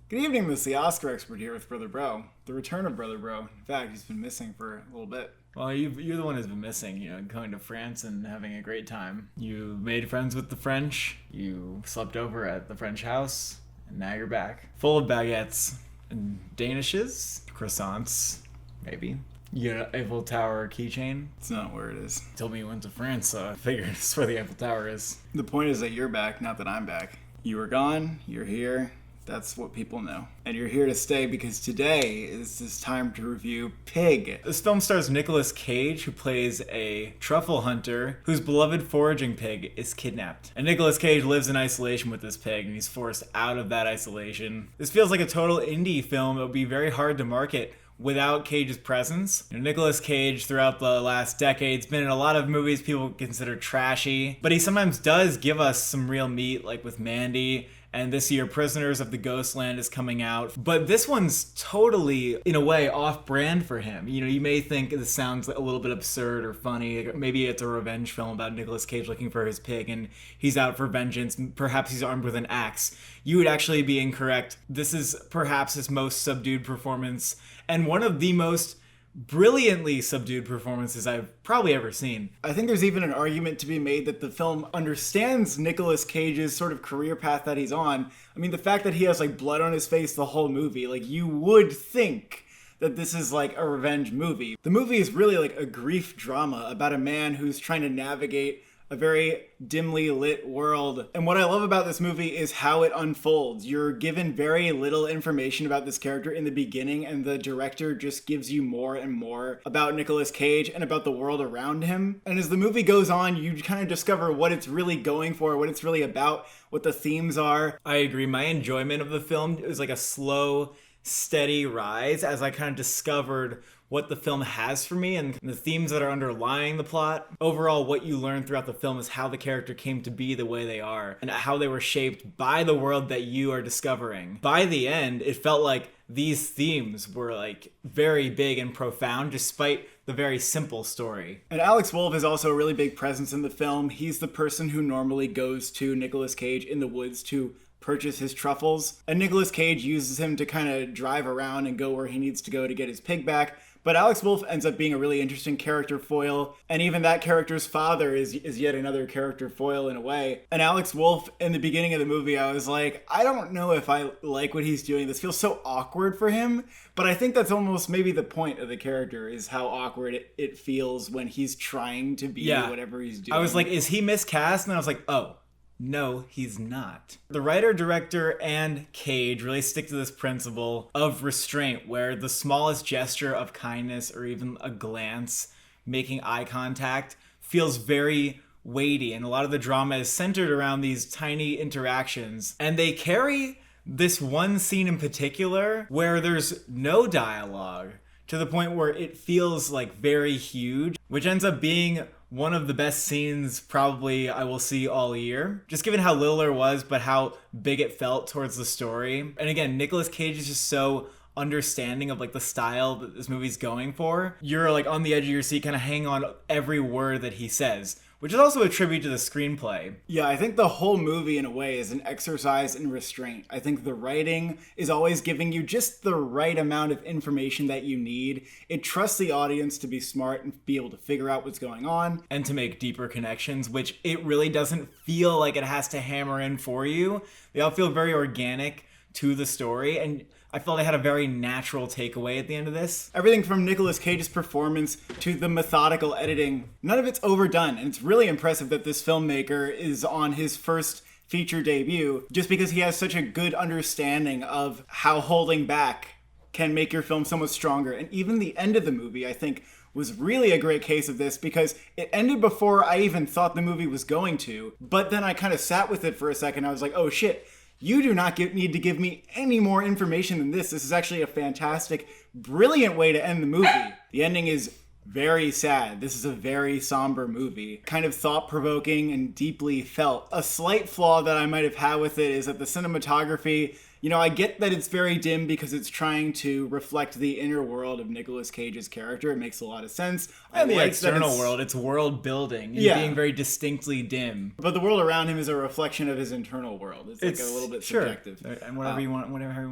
Good evening, this is the Oscar expert here with Brother Bro. The return of Brother Bro. In fact, he's been missing for a little bit. Well, you're the one who's been missing, going to France and having a great time. You made friends with the French, you slept over at the French house, and now you're back. Full of baguettes and danishes, croissants, maybe. You got an Eiffel Tower keychain. It's not where it is. Told me you went to France, so I figured it's where the Eiffel Tower is. The point is that you're back, not that I'm back. You were gone, you're here. That's what people know. And you're here to stay because today is this time to review Pig. This film stars Nicolas Cage, who plays a truffle hunter whose beloved foraging pig is kidnapped. And Nicolas Cage lives in isolation with this pig, and he's forced out of that isolation. This feels like a total indie film. It would be very hard to market without Cage's presence. Nicolas Cage, throughout the last decade, has been in a lot of movies people consider trashy, but he sometimes does give us some real meat, like with Mandy. And this year, Prisoners of the Ghostland is coming out. But this one's totally, in a way, off-brand for him. You may think this sounds a little bit absurd or funny. Maybe it's a revenge film about Nicolas Cage looking for his pig and he's out for vengeance. Perhaps he's armed with an axe. You would actually be incorrect. This is perhaps his most subdued performance and one of the most brilliantly subdued performances I've probably ever seen. I think there's even an argument to be made that the film understands Nicolas Cage's sort of career path that he's on. I mean, the fact that he has like blood on his face the whole movie, like you would think that this is like a revenge movie. The movie is really like a grief drama about a man who's trying to navigate a very dimly lit world. And what I love about this movie is how it unfolds. You're given very little information about this character in the beginning, and the director just gives you more and more about Nicolas Cage and about the world around him. And as the movie goes on, you kind of discover what it's really going for, what it's really about, what the themes are. I agree. My enjoyment of the film is like a slow, steady rise as I kind of discovered what the film has for me and the themes that are underlying the plot. Overall, what you learn throughout the film is how the character came to be the way they are and how they were shaped by the world that you are discovering. By the end, it felt like these themes were like very big and profound despite the very simple story. And Alex Wolff is also a really big presence in the film. He's the person who normally goes to Nicolas Cage in the woods to purchase his truffles. And Nicolas Cage uses him to kind of drive around and go where he needs to go to get his pig back. But Alex Wolff ends up being a really interesting character foil, and even that character's father is yet another character foil in a way. And Alex Wolff, in the beginning of the movie, I was like, I don't know if I like what he's doing. This feels so awkward for him, but I think that's almost maybe the point of the character, is how awkward it feels when he's trying to be whatever he's doing. I was like, is he miscast? And I was like, oh. No, he's not. The writer, director, and Cage really stick to this principle of restraint, where the smallest gesture of kindness or even a glance, making eye contact, feels very weighty. And a lot of the drama is centered around these tiny interactions. And they carry this one scene in particular where there's no dialogue to the point where it feels like very huge, which ends up being one of the best scenes probably I will see all year. Just given how little there was, but how big it felt towards the story. And again, Nicolas Cage is just so understanding of like the style that this movie's going for. You're like on the edge of your seat, kind of hanging on every word that he says, which is also a tribute to the screenplay. Yeah, I think the whole movie in a way is an exercise in restraint. I think the writing is always giving you just the right amount of information that you need. It trusts the audience to be smart and be able to figure out what's going on. And to make deeper connections, which it really doesn't feel like it has to hammer in for you. They all feel very organic to the story, and I felt I had a very natural takeaway at the end of this. Everything from Nicolas Cage's performance to the methodical editing, none of it's overdone, and it's really impressive that this filmmaker is on his first feature debut, just because he has such a good understanding of how holding back can make your film so much stronger. And even the end of the movie, I think, was really a great case of this, because it ended before I even thought the movie was going to, but then I kind of sat with it for a second. I was like, oh shit, you do not need to give me any more information than this. This is actually a fantastic, brilliant way to end the movie. The ending is very sad. This is a very somber movie, kind of thought-provoking and deeply felt. A slight flaw that I might have had with it is that the cinematography, I get that it's very dim because it's trying to reflect the inner world of Nicolas Cage's character. It makes a lot of sense. And the external world, it's world building and being very distinctly dim. But the world around him is a reflection of his internal world. It's like a little bit subjective. And whatever you want, however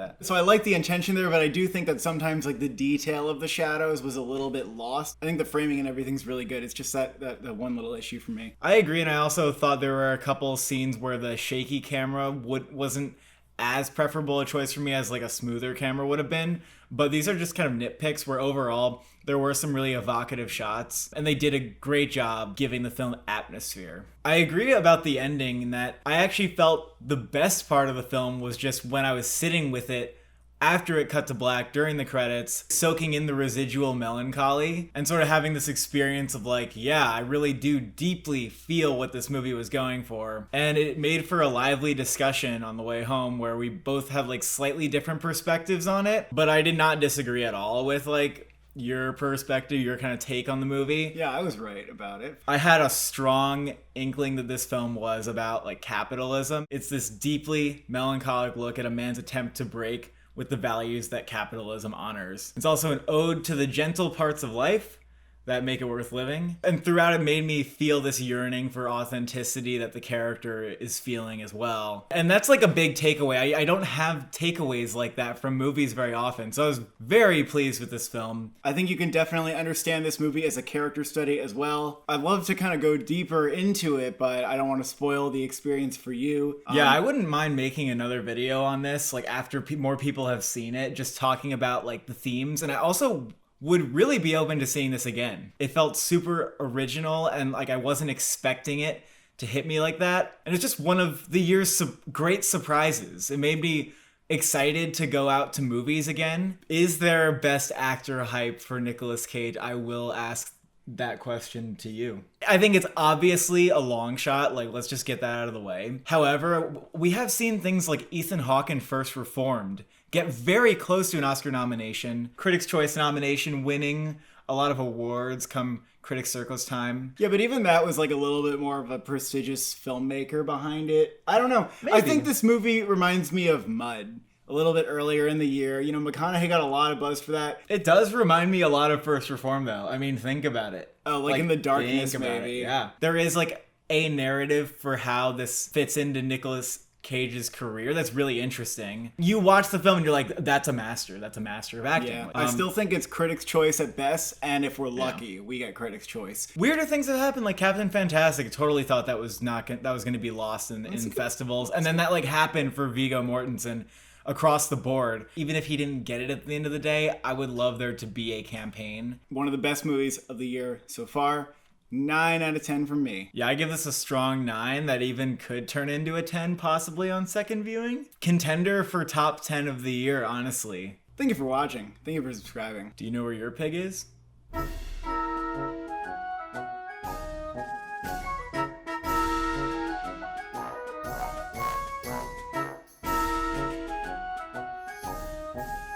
that. So I like the intention there, but I do think that sometimes like the detail of the shadows was a little bit lost. I think the framing and everything's really good. It's just that one little issue for me. I agree, and I also thought there were a couple scenes where the shaky camera wasn't as preferable a choice for me as like a smoother camera would have been. But these are just kind of nitpicks where overall there were some really evocative shots and they did a great job giving the film atmosphere. I agree about the ending in that I actually felt the best part of the film was just when I was sitting with it after it cut to black during the credits, soaking in the residual melancholy and sort of having this experience of like, yeah, I really do deeply feel what this movie was going for. And it made for a lively discussion on the way home where we both have like slightly different perspectives on it, but I did not disagree at all with like your perspective, your kind of take on the movie. Yeah, I was right about it. I had a strong inkling that this film was about like capitalism. It's this deeply melancholic look at a man's attempt to break with the values that capitalism honors. It's also an ode to the gentle parts of life that make it worth living. And throughout it made me feel this yearning for authenticity that the character is feeling as well. And that's like a big takeaway. I don't have takeaways like that from movies very often. So I was very pleased with this film. I think you can definitely understand this movie as a character study as well. I'd love to kind of go deeper into it, but I don't want to spoil the experience for you. Yeah, I wouldn't mind making another video on this, like after more people have seen it, just talking about like the themes. And I also would really be open to seeing this again. It felt super original and like I wasn't expecting it to hit me like that. And it's just one of the year's great surprises. It made me excited to go out to movies again. Is there best actor hype for Nicolas Cage? I will ask that question to you. I think it's obviously a long shot. Like, let's just get that out of the way. However, we have seen things like Ethan Hawke in First Reformed get very close to an Oscar nomination, Critics' Choice nomination, winning a lot of awards come Critics' Circles time. Yeah, but even that was like a little bit more of a prestigious filmmaker behind it. I don't know. Maybe. I think this movie reminds me of Mud. A little bit earlier in the year. You know, McConaughey got a lot of buzz for that. It does remind me a lot of First Reform, though. I mean, think about it. Oh, like In the Darkness, think about maybe. it, yeah. There is like a narrative for how this fits into Nicolas Cage's career that's really interesting. You watch the film and you're like, that's a master. That's a master of acting. Yeah, I still think it's Critics' Choice at best, and if we're lucky, we get Critics' Choice. Weirder things have happened, like Captain Fantastic. Totally thought that was going to be lost in festivals, and then that like happened for Viggo Mortensen across the board. Even if he didn't get it at the end of the day, I would love there to be a campaign. One of the best movies of the year so far. 9 out of 10 from me. Yeah, I give this a strong 9 that even could turn into a 10 possibly on second viewing. Contender for top 10 of the year, honestly. Thank you for watching. Thank you for subscribing. Do you know where your pig is?